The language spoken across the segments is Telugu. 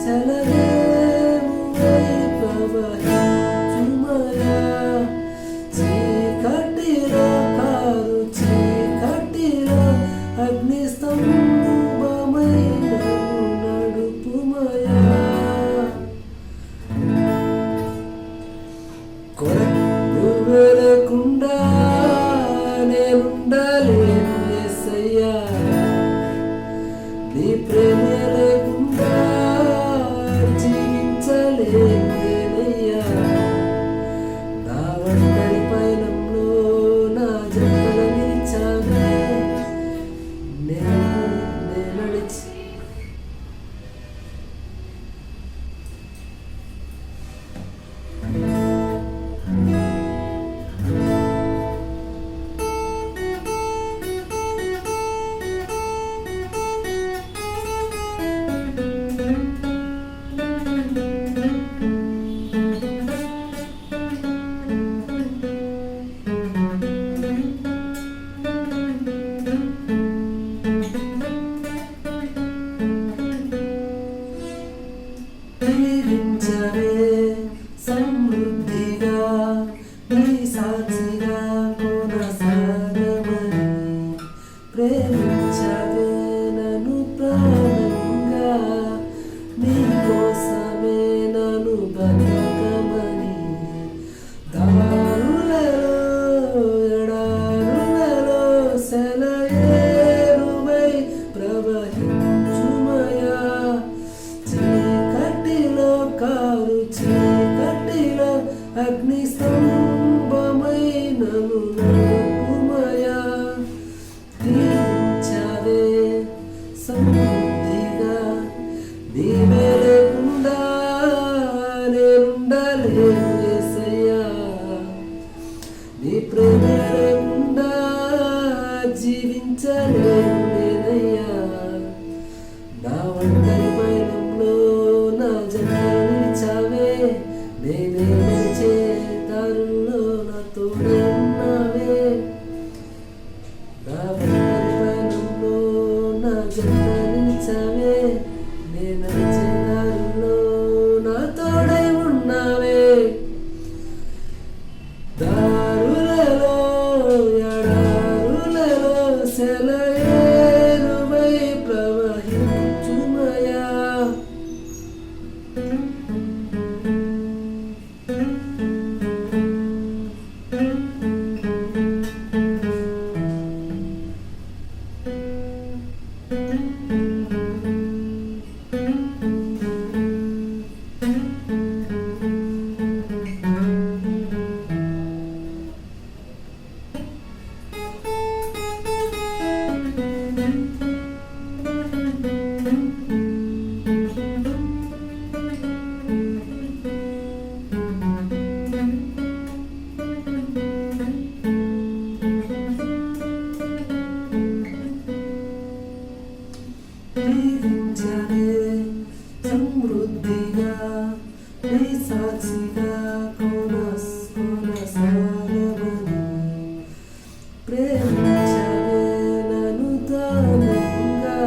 సెలయేరువై ప్రవహించుమయా చీకటిలో కారు చీకటిలో అగ్నిస్తంభమై నన్ను నడుపుమయా నువ్వు లేకుండా నేనుండలేను యేసయ్యా నీ ప్రేమ లేకుండా జీవించలేను నేనయ్యా నా ఒంటరి పయనంలో నా జన్మల నిలిచావే నేను నడిచి దీవించవే సమృద్ధిగా నీ సాక్షిగా కొనసాగమని ప్రేమించవే నన్ను ప్రాణంగా నీ కోసమే నన్ను బతకమని దారులలో ఎడారులలో సెలయేరువై ప్రవహించుమయా చీకటిలో కారు చీకటిలో అగ్నిస్తంభమై నన్ను నడుపుమయా దీవించవే సమృద్ధిగా నీవే లేకుండా నేనుండలేను యేసయ్యా నీ ప్రేమ లేకుండా జీవించలేను నేనయ్యా నా ఒంటరి పయనంలో నా జన్మలు నిలిచావే నేనే నడిచే దారుల్లో నా తోడే ఉన్నావే నా ఒంటరి పయనంలో నా జన్మలు నిలిచావే నేను నడిచే దారుల్లో నా తోడై ఉన్నావే దారులలో ఎడారులలో సెలయేరువై ప్రవహించుమయా దీవించవే సమృద్ధిగా నీ సాక్షిగా కొనసాగమని ప్రేమించవే నన్ను దానంగా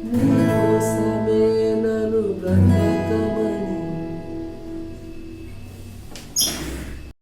నీ కోసమే నన్ను బ్రతకమని